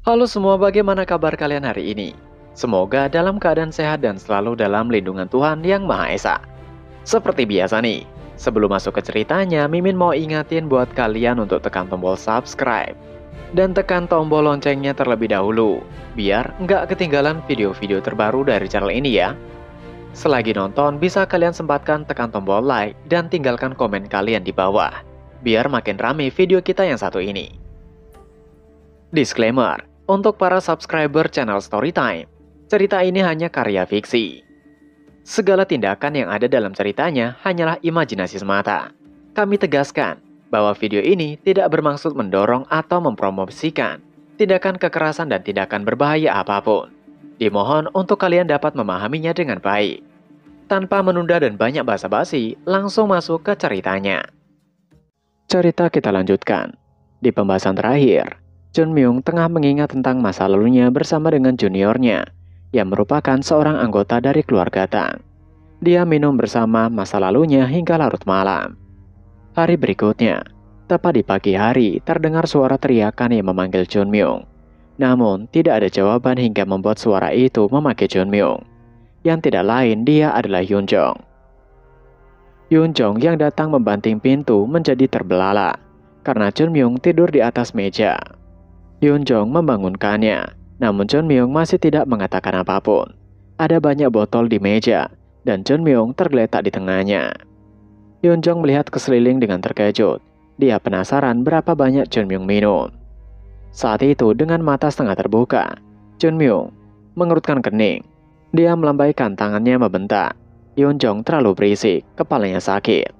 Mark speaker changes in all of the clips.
Speaker 1: Halo semua, bagaimana kabar kalian hari ini? Semoga dalam keadaan sehat dan selalu dalam lindungan Tuhan Yang Maha Esa. Seperti biasa nih, sebelum masuk ke ceritanya, Mimin mau ingatin buat kalian untuk tekan tombol subscribe. Dan tekan tombol loncengnya terlebih dahulu, biar nggak ketinggalan video-video terbaru dari channel ini ya. Selagi nonton, bisa kalian sempatkan tekan tombol like dan tinggalkan komen kalian di bawah, biar makin rame video kita yang satu ini. Disclaimer, untuk para subscriber channel Storytime, cerita ini hanya karya fiksi. Segala tindakan yang ada dalam ceritanya hanyalah imajinasi semata. Kami tegaskan bahwa video ini tidak bermaksud mendorong atau mempromosikan tindakan kekerasan dan tindakan berbahaya apapun. Dimohon untuk kalian dapat memahaminya dengan baik. Tanpa menunda dan banyak basa-basi, langsung masuk ke ceritanya. Cerita kita lanjutkan. Di pembahasan terakhir, Chun Myung tengah mengingat tentang masa lalunya bersama dengan juniornya, yang merupakan seorang anggota dari keluarga Tang. Dia minum bersama masa lalunya hingga larut malam. Hari berikutnya, tepat di pagi hari, terdengar suara teriakan yang memanggil Chun Myung. Namun, tidak ada jawaban hingga membuat suara itu memakai Chun Myung. Yang tidak lain, dia adalah Yoon Jong. Yoon Jong yang datang membanting pintu menjadi terbelalak, karena Chun Myung tidur di atas meja. Yoon Jong membangunkannya, namun Chun Myung masih tidak mengatakan apapun. Ada banyak botol di meja, dan Chun Myung tergeletak di tengahnya. Yoon Jong melihat ke sekeliling dengan terkejut. Dia penasaran berapa banyak Chun Myung minum. Saat itu, dengan mata setengah terbuka, Chun Myung mengerutkan kening. Dia melambaikan tangannya membentak. Yoon Jong terlalu berisik, kepalanya sakit.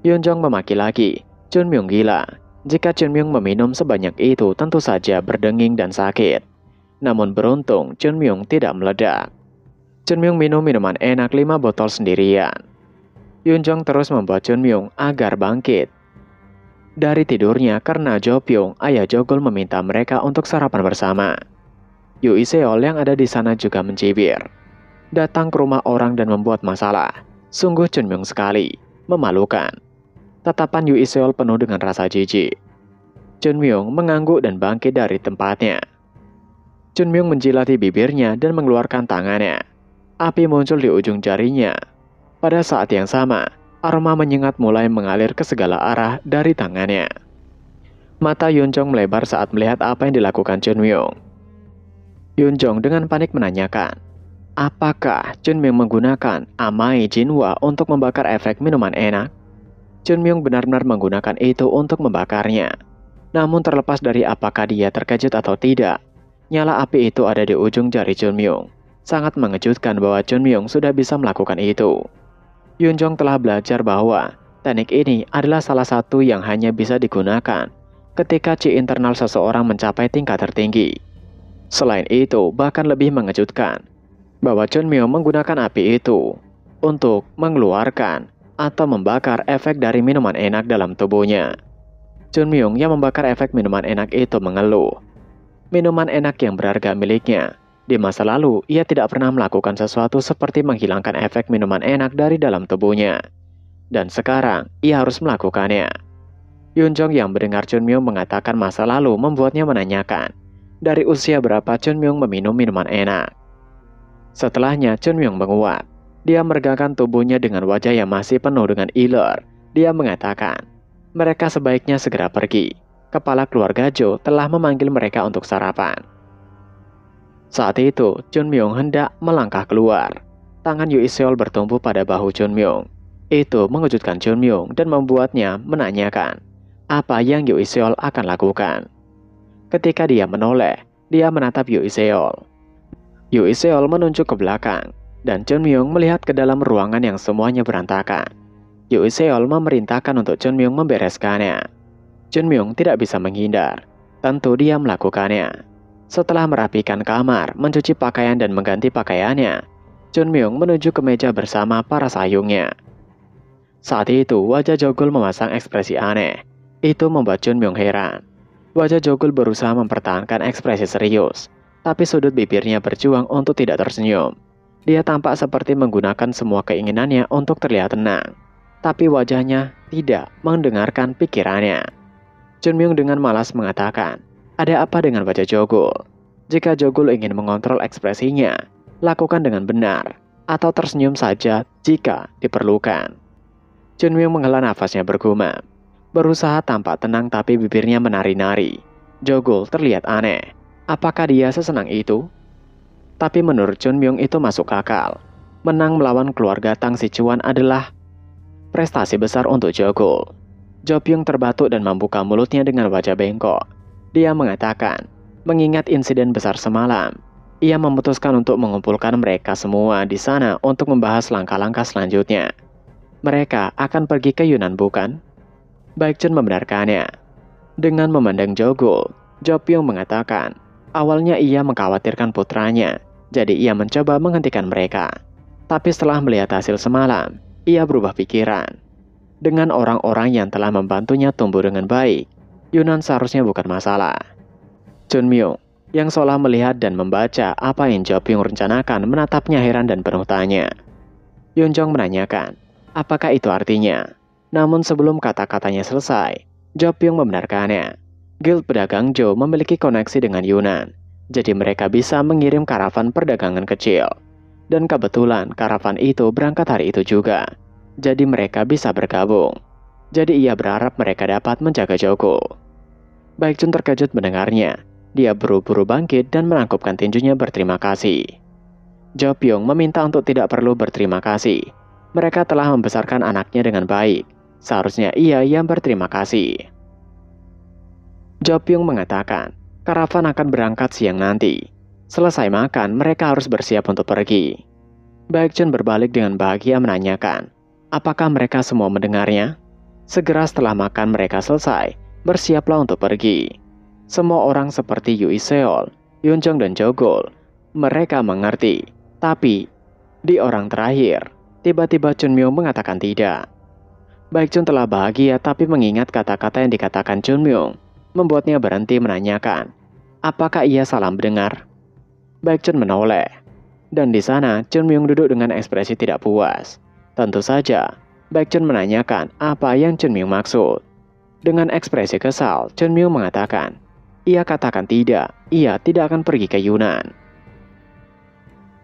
Speaker 1: Yoon Jong memaki lagi, Chun Myung gila. Jika Chun Myung meminum sebanyak itu, tentu saja berdenging dan sakit. Namun beruntung, Chun Myung tidak meledak. Chun Myung minum minuman enak 5 botol sendirian. Yoon Jong terus membuat Chun Myung agar bangkit dari tidurnya karena Jo Pyong, ayah Jogol, meminta mereka untuk sarapan bersama. Yoo Seol yang ada di sana juga mencibir. Datang ke rumah orang dan membuat masalah. Sungguh Chun Myung sekali, memalukan. Tatapan Yoo Seol penuh dengan rasa jijik. Chun Myung mengangguk dan bangkit dari tempatnya. Chun Myung menjilati bibirnya dan mengeluarkan tangannya. Api muncul di ujung jarinya. Pada saat yang sama, aroma menyengat mulai mengalir ke segala arah dari tangannya. Mata Yoon Jong melebar saat melihat apa yang dilakukan Chun Myung. Yoon Jong dengan panik menanyakan, apakah Chun Myung menggunakan Amai Jinwa untuk membakar efek minuman enak? Chun Myung benar-benar menggunakan itu untuk membakarnya. Namun terlepas dari apakah dia terkejut atau tidak, nyala api itu ada di ujung jari Chun Myung. Sangat mengejutkan bahwa Chun Myung sudah bisa melakukan itu. Yoon Jong telah belajar bahwa teknik ini adalah salah satu yang hanya bisa digunakan ketika chi internal seseorang mencapai tingkat tertinggi. Selain itu, bahkan lebih mengejutkan bahwa Chun Myung menggunakan api itu untuk mengeluarkan atau membakar efek dari minuman enak dalam tubuhnya. Chun Myung yang membakar efek minuman enak itu mengeluh. Minuman enak yang berharga miliknya. Di masa lalu, ia tidak pernah melakukan sesuatu seperti menghilangkan efek minuman enak dari dalam tubuhnya. Dan sekarang, ia harus melakukannya. Yoon Jong yang mendengar Chun Myung mengatakan masa lalu membuatnya menanyakan, dari usia berapa Chun Myung meminum minuman enak. Setelahnya, Chun Myung menguat. Dia meregangkan tubuhnya dengan wajah yang masih penuh dengan iler. Dia mengatakan, mereka sebaiknya segera pergi. Kepala keluarga Jo telah memanggil mereka untuk sarapan. Saat itu, Chun Myung hendak melangkah keluar. Tangan Yoo Seol bertumpu pada bahu Chun Myung. Itu mengejutkan Chun Myung dan membuatnya menanyakan apa yang Yoo Seol akan lakukan. Ketika dia menoleh, dia menatap Yoo Seol. Yoo Seol menunjuk ke belakang, dan Chun Myung melihat ke dalam ruangan yang semuanya berantakan. Yoo Seol memerintahkan untuk Chun Myung membereskannya. Chun Myung tidak bisa menghindar. Tentu dia melakukannya. Setelah merapikan kamar, mencuci pakaian dan mengganti pakaiannya, Chun Myung menuju ke meja bersama para sayungnya. Saat itu, wajah Jogul memasang ekspresi aneh. Itu membuat Chun Myung heran. Wajah Jogul berusaha mempertahankan ekspresi serius, tapi sudut bibirnya berjuang untuk tidak tersenyum. Dia tampak seperti menggunakan semua keinginannya untuk terlihat tenang, tapi wajahnya tidak mendengarkan pikirannya. Chun Myung dengan malas mengatakan, Ada apa dengan wajah Jogul? Jika Jogul ingin mengontrol ekspresinya, lakukan dengan benar, atau tersenyum saja jika diperlukan. Chunmyung menghela nafasnya bergumam. Berusaha tampak tenang tapi bibirnya menari-nari. Jogul terlihat aneh. Apakah dia sesenang itu? Tapi menurut Chunmyung itu masuk akal. Menang melawan keluarga Tang Sichuan adalah prestasi besar untuk Jogul. Jo Pyung terbatuk dan membuka mulutnya dengan wajah bengkok. Dia mengatakan, mengingat insiden besar semalam, ia memutuskan untuk mengumpulkan mereka semua di sana untuk membahas langkah-langkah selanjutnya. Mereka akan pergi ke Yunnan, bukan? Baekhyun membenarkannya. Dengan memandang Jogul, Jo Pyung mengatakan, awalnya ia mengkhawatirkan putranya, jadi ia mencoba menghentikan mereka. Tapi setelah melihat hasil semalam, ia berubah pikiran. Dengan orang-orang yang telah membantunya tumbuh dengan baik, Yunnan seharusnya bukan masalah. Chunmyung, yang seolah melihat dan membaca apa yang Jo Pyung rencanakan, menatapnya heran dan penuh tanya. Yunjong menanyakan, apakah itu artinya? Namun sebelum kata-katanya selesai, Jo Pyung membenarkannya. Guild pedagang Jo memiliki koneksi dengan Yunnan, jadi mereka bisa mengirim karavan perdagangan kecil. Dan kebetulan karavan itu berangkat hari itu juga, jadi mereka bisa bergabung. Jadi ia berharap mereka dapat menjaga Jogul. Baekhyun terkejut mendengarnya. Dia buru-buru bangkit dan menangkupkan tinjunya berterima kasih. Jo Pyung meminta untuk tidak perlu berterima kasih. Mereka telah membesarkan anaknya dengan baik. Seharusnya ia yang berterima kasih. Jo Pyung mengatakan, karavan akan berangkat siang nanti. Selesai makan, mereka harus bersiap untuk pergi. Baekhyun berbalik dengan bahagia menanyakan, apakah mereka semua mendengarnya? Segera setelah makan mereka selesai, bersiaplah untuk pergi. Semua orang seperti Yui Seol, Yunjong dan Jogul, mereka mengerti. Tapi, di orang terakhir, tiba-tiba Chunmyung mengatakan tidak. Baekhyun telah bahagia tapi mengingat kata-kata yang dikatakan Chunmyung, membuatnya berhenti menanyakan, apakah ia salah mendengar? Baekhyun menoleh, dan di sana Chunmyung duduk dengan ekspresi tidak puas. Tentu saja, Baekhyun menanyakan apa yang Chunmyung maksud. Dengan ekspresi kesal, Chunmyung mengatakan, ia katakan tidak, ia tidak akan pergi ke Yunnan.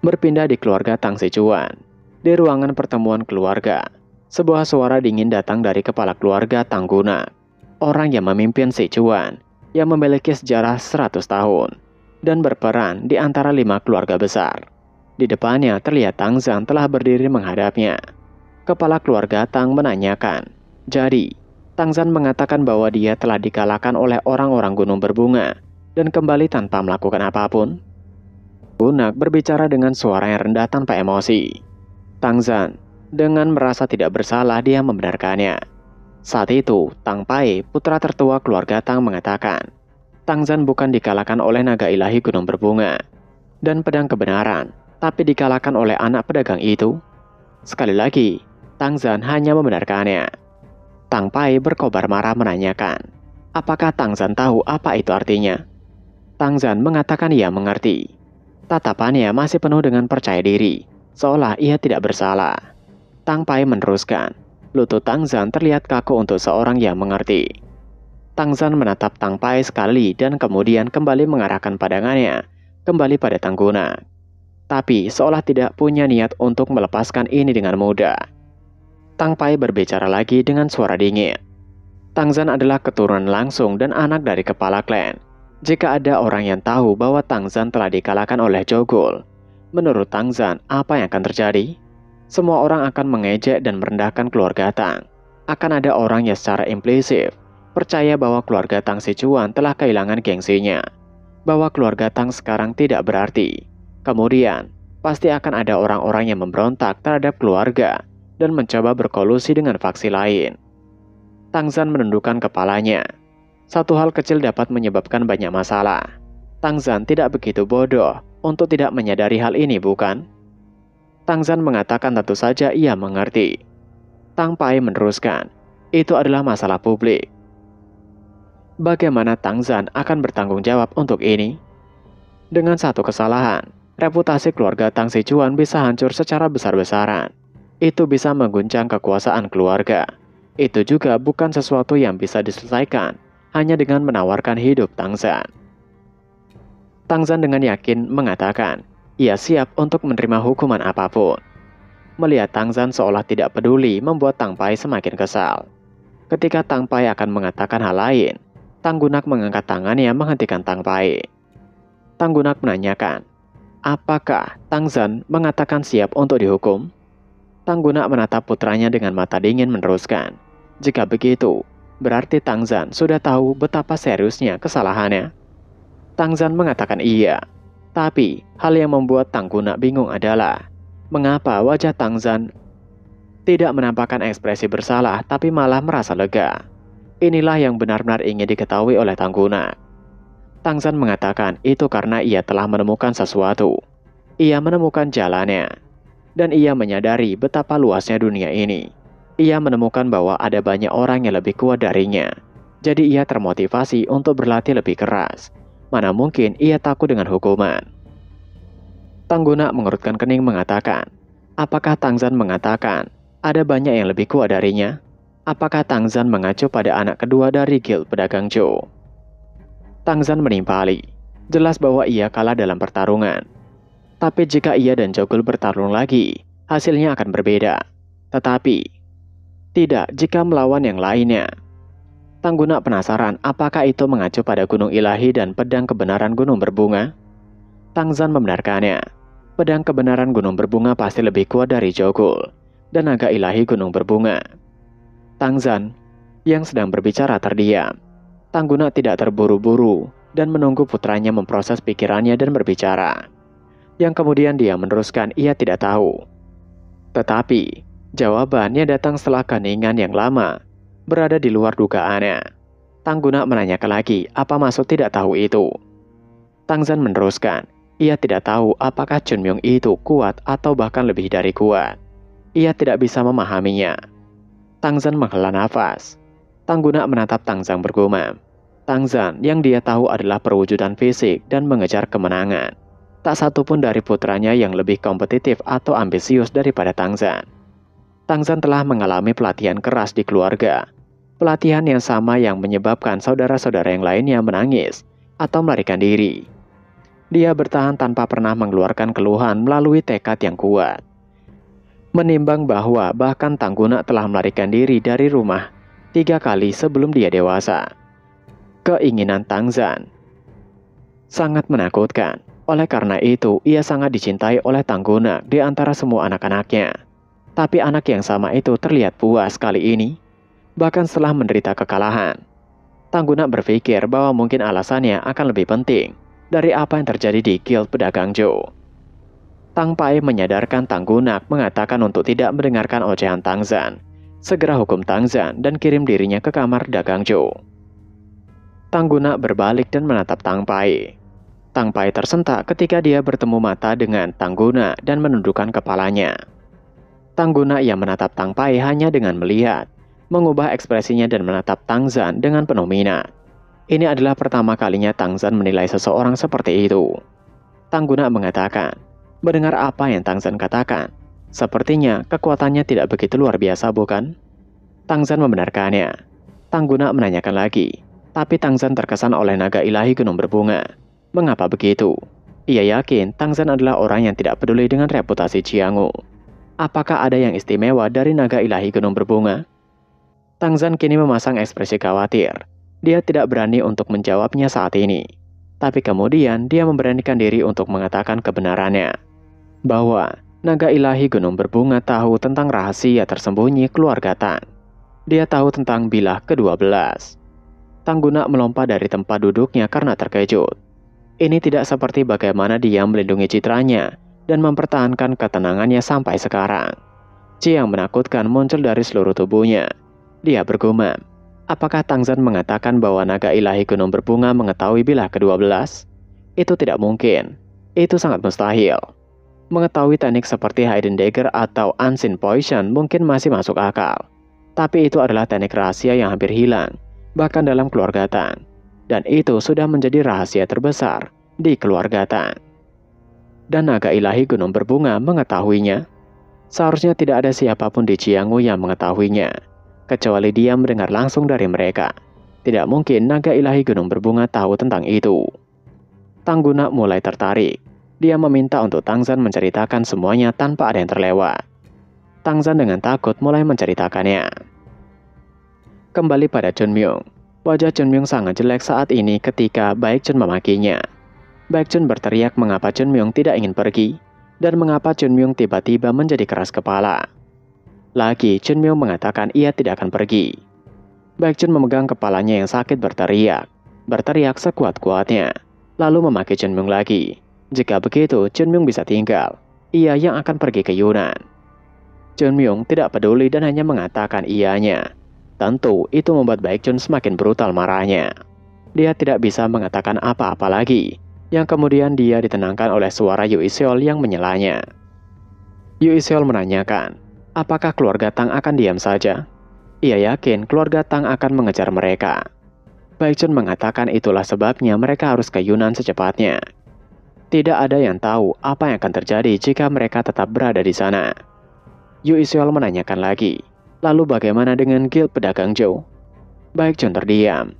Speaker 1: Berpindah di keluarga Tang Sichuan. Di ruangan pertemuan keluarga, sebuah suara dingin datang dari kepala keluarga Tang Gunak, orang yang memimpin Sichuan, yang memiliki sejarah 100 tahun. Dan berperan di antara 5 keluarga besar. Di depannya terlihat Tang Zhan telah berdiri menghadapnya. Kepala keluarga Tang menanyakan, jadi, Tang Zhan mengatakan bahwa dia telah dikalahkan oleh orang-orang gunung berbunga dan kembali tanpa melakukan apapun. Gunak berbicara dengan suara yang rendah tanpa emosi. Tang Zhan, dengan merasa tidak bersalah, dia membenarkannya. Saat itu, Tang Pai, putra tertua keluarga Tang, mengatakan, Tang Zhan bukan dikalahkan oleh naga ilahi gunung berbunga dan pedang kebenaran, tapi dikalahkan oleh anak pedagang itu. Sekali lagi, Tang Zhan hanya membenarkannya. Tang Pai berkobar marah menanyakan, apakah Tang Zhan tahu apa itu artinya? Tang Zhan mengatakan ia mengerti. Tatapannya masih penuh dengan percaya diri, seolah ia tidak bersalah. Tang Pai meneruskan, lutut Tang Zhan terlihat kaku untuk seorang yang mengerti. Tang Zhan menatap Tang Pai sekali dan kemudian kembali mengarahkan pandangannya kembali pada Tang Gunak. Tapi seolah tidak punya niat untuk melepaskan ini dengan mudah. Tang Pai berbicara lagi dengan suara dingin. Tang Zhan adalah keturunan langsung dan anak dari kepala klan. Jika ada orang yang tahu bahwa Tang Zhan telah dikalahkan oleh Jogul, menurut Tang Zhan apa yang akan terjadi? Semua orang akan mengejek dan merendahkan keluarga Tang. Akan ada orang yang secara implisit percaya bahwa keluarga Tang Sichuan telah kehilangan gengsinya, bahwa keluarga Tang sekarang tidak berarti. Kemudian, pasti akan ada orang-orang yang memberontak terhadap keluarga dan mencoba berkolusi dengan faksi lain. Tang Zhan menundukkan kepalanya. Satu hal kecil dapat menyebabkan banyak masalah. Tang Zhan tidak begitu bodoh untuk tidak menyadari hal ini, bukan? Tang Zhan mengatakan tentu saja ia mengerti. Tang Pai meneruskan, itu adalah masalah publik. Bagaimana Tang Zhan akan bertanggung jawab untuk ini? Dengan satu kesalahan, reputasi keluarga Tang Sichuan bisa hancur secara besar-besaran. Itu bisa mengguncang kekuasaan keluarga. Itu juga bukan sesuatu yang bisa diselesaikan hanya dengan menawarkan hidup Tang Zhan. Tangzan dengan yakin mengatakan, ia siap untuk menerima hukuman apapun. Melihat Tangzan seolah tidak peduli membuat Tang Pai semakin kesal. Ketika Tang Pai akan mengatakan hal lain, Tang Gunak mengangkat tangannya menghentikan Tang Pai. Tang Gunak menanyakan, apakah Tangzan mengatakan siap untuk dihukum? Tang Gunak menatap putranya dengan mata dingin meneruskan, jika begitu, berarti Tangzan sudah tahu betapa seriusnya kesalahannya. Tangzan mengatakan iya, tapi hal yang membuat Tang Gunak bingung adalah mengapa wajah Tangzan tidak menampakkan ekspresi bersalah tapi malah merasa lega. Inilah yang benar-benar ingin diketahui oleh Tang Gunak. Tangzan mengatakan itu karena ia telah menemukan sesuatu. Ia menemukan jalannya, dan ia menyadari betapa luasnya dunia ini. Ia menemukan bahwa ada banyak orang yang lebih kuat darinya. Jadi ia termotivasi untuk berlatih lebih keras. Mana mungkin ia takut dengan hukuman. Tang Gunak mengerutkan kening mengatakan, apakah Tangzan mengatakan ada banyak yang lebih kuat darinya? Apakah Tangzan mengacu pada anak kedua dari Guild Pedagang Zhou? Tangzan menimpali, jelas bahwa ia kalah dalam pertarungan. Tapi jika ia dan Zhou bertarung lagi, hasilnya akan berbeda. Tetapi, tidak jika melawan yang lainnya. Tang Gunak penasaran apakah itu mengacu pada Gunung Ilahi dan pedang kebenaran Gunung Berbunga? Tangzan membenarkannya. Pedang kebenaran Gunung Berbunga pasti lebih kuat dari Zhou dan naga ilahi Gunung Berbunga. Tangzan yang sedang berbicara terdiam. Tang Gunak tidak terburu-buru dan menunggu putranya memproses pikirannya dan berbicara. Yang kemudian dia meneruskan ia tidak tahu. Tetapi, jawabannya datang setelah keheningan yang lama berada di luar dugaannya. Tang Gunak menanyakan lagi apa maksud tidak tahu itu. Tangzan meneruskan, ia tidak tahu apakah Chun Myung itu kuat atau bahkan lebih dari kuat. Ia tidak bisa memahaminya. Tangzan menghela nafas. Tang Gunak menatap Tangzan bergumam. Tangzan yang dia tahu adalah perwujudan fisik dan mengejar kemenangan. Tak satu pun dari putranya yang lebih kompetitif atau ambisius daripada Tangzan. Tangzan telah mengalami pelatihan keras di keluarga. Pelatihan yang sama yang menyebabkan saudara-saudara yang lainnya menangis atau melarikan diri. Dia bertahan tanpa pernah mengeluarkan keluhan melalui tekad yang kuat. Menimbang bahwa bahkan Tang Gunak telah melarikan diri dari rumah 3 kali sebelum dia dewasa. Keinginan Tangzan sangat menakutkan. Oleh karena itu, ia sangat dicintai oleh Tang Gunak di antara semua anak-anaknya. Tapi anak yang sama itu terlihat puas kali ini, bahkan setelah menderita kekalahan. Tang Gunak berpikir bahwa mungkin alasannya akan lebih penting dari apa yang terjadi di Guild Pedagang Zhou. Tang Pai menyadarkan Tang Gunak mengatakan untuk tidak mendengarkan ocehan Tangzan. Segera hukum Tangzan dan kirim dirinya ke kamar dagang Zhou. Tang Gunak berbalik dan menatap Tang Pai. Tang Pai tersentak ketika dia bertemu mata dengan Tang Gunak dan menundukkan kepalanya. Tang Gunak yang menatap Tang Pai hanya dengan melihat, mengubah ekspresinya dan menatap Tangzan dengan penuh minat. Ini adalah pertama kalinya Tangzan menilai seseorang seperti itu. Tang Gunak mengatakan, mendengar apa yang Tangzan katakan, sepertinya kekuatannya tidak begitu luar biasa bukan? Tangzan membenarkannya. Tang Gunak menanyakan lagi, tapi Tangzan terkesan oleh naga ilahi Gunung Berbunga. Mengapa begitu? Ia yakin Tangzan adalah orang yang tidak peduli dengan reputasi Jianghu. Apakah ada yang istimewa dari naga ilahi Gunung Berbunga? Tangzan kini memasang ekspresi khawatir. Dia tidak berani untuk menjawabnya saat ini. Tapi kemudian dia memberanikan diri untuk mengatakan kebenarannya. Bahwa naga ilahi Gunung Berbunga tahu tentang rahasia tersembunyi keluarga Tang. Dia tahu tentang bilah ke-12. Tang Gunak melompat dari tempat duduknya karena terkejut. Ini tidak seperti bagaimana dia melindungi citranya dan mempertahankan ketenangannya sampai sekarang. Qi yang menakutkan muncul dari seluruh tubuhnya. Dia bergumam, apakah Tangzan mengatakan bahwa naga ilahi Gunung Berbunga mengetahui bilah ke-12? Itu tidak mungkin. Itu sangat mustahil. Mengetahui teknik seperti Hidden Dagger atau Unseen Poison mungkin masih masuk akal. Tapi itu adalah teknik rahasia yang hampir hilang, bahkan dalam keluarga Tang. Dan itu sudah menjadi rahasia terbesar di keluarga Tang. Dan naga ilahi Gunung Berbunga mengetahuinya. Seharusnya tidak ada siapapun di Jianghu yang mengetahuinya, kecuali dia mendengar langsung dari mereka. Tidak mungkin naga ilahi Gunung Berbunga tahu tentang itu. Tangguna mulai tertarik. Dia meminta untuk Tangzan menceritakan semuanya tanpa ada yang terlewat. Tangzan dengan takut mulai menceritakannya. Kembali pada Chunmyung. Wajah Chunmyung sangat jelek saat ini ketika Baekchun memakinya. Baekchun berteriak mengapa Chunmyung tidak ingin pergi, dan mengapa Chunmyung tiba-tiba menjadi keras kepala. Lagi, Chunmyung mengatakan ia tidak akan pergi. Baekchun memegang kepalanya yang sakit berteriak sekuat-kuatnya, lalu memaki Chunmyung lagi. Jika begitu, Chunmyung bisa tinggal. Ia yang akan pergi ke Yunan. Chunmyung tidak peduli dan hanya mengatakan iyanya. Tentu, itu membuat Baekchun semakin brutal marahnya. Dia tidak bisa mengatakan apa-apa lagi, yang kemudian dia ditenangkan oleh suara Yu Iseol yang menyelanya. Yu Iseol menanyakan, apakah keluarga Tang akan diam saja? Ia yakin keluarga Tang akan mengejar mereka. Baekchun mengatakan itulah sebabnya mereka harus ke Yunan secepatnya. Tidak ada yang tahu apa yang akan terjadi jika mereka tetap berada di sana. Yu Iseol menanyakan lagi, lalu bagaimana dengan Guild Pedagang Zhou? Baekchun terdiam.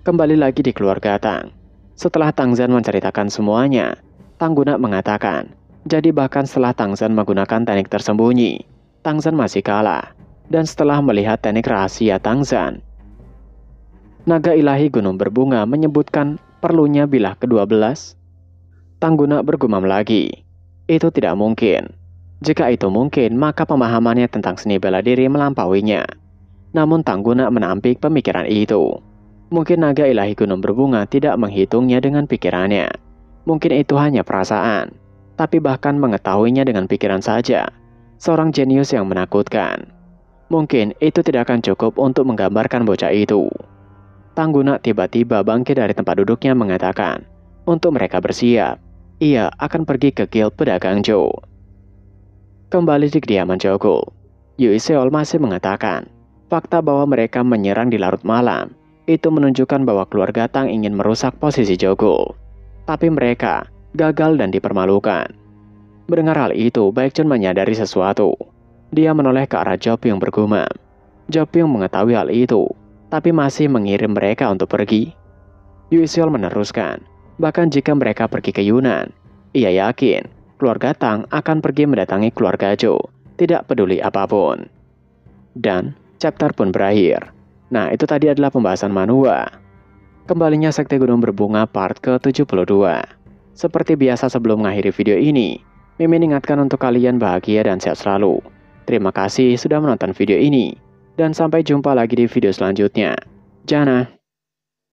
Speaker 1: Kembali lagi di keluarga Tang. Setelah Tangzan menceritakan semuanya, Tangguna mengatakan, jadi bahkan setelah Tangzan menggunakan teknik tersembunyi, Tangzan masih kalah. Dan setelah melihat teknik rahasia Tangzan, naga ilahi gunung berbunga menyebutkan perlunya bilah ke-12. Tangguna bergumam lagi, itu tidak mungkin. Jika itu mungkin, maka pemahamannya tentang seni bela diri melampauinya. Namun Tangguna menampik pemikiran itu. Mungkin naga ilahi gunung berbunga tidak menghitungnya dengan pikirannya. Mungkin itu hanya perasaan. Tapi bahkan mengetahuinya dengan pikiran saja, seorang jenius yang menakutkan. Mungkin itu tidak akan cukup untuk menggambarkan bocah itu. Tangguna tiba-tiba bangkit dari tempat duduknya mengatakan, untuk mereka bersiap, ia akan pergi ke Guild Pedagang Zhou. Kembali di kediaman Jogul, Yu Iseol masih mengatakan, fakta bahwa mereka menyerang di larut malam, itu menunjukkan bahwa keluarga Tang ingin merusak posisi Jogul. Tapi mereka gagal dan dipermalukan. Mendengar hal itu, Baekchun menyadari sesuatu. Dia menoleh ke arah Jo Pyung bergumam. Jo Pyung mengetahui hal itu, tapi masih mengirim mereka untuk pergi. Yu Iseol meneruskan, bahkan jika mereka pergi ke Yunan, ia yakin keluarga Tang akan pergi mendatangi keluarga Zhou, tidak peduli apapun. Dan chapter pun berakhir. Nah, itu tadi adalah pembahasan manhwa. Kembalinya Sekte Gunung Berbunga part ke-72. Seperti biasa sebelum mengakhiri video ini, Mimin ingatkan untuk kalian bahagia dan sehat selalu. Terima kasih sudah menonton video ini, dan sampai jumpa lagi di video selanjutnya. Jana.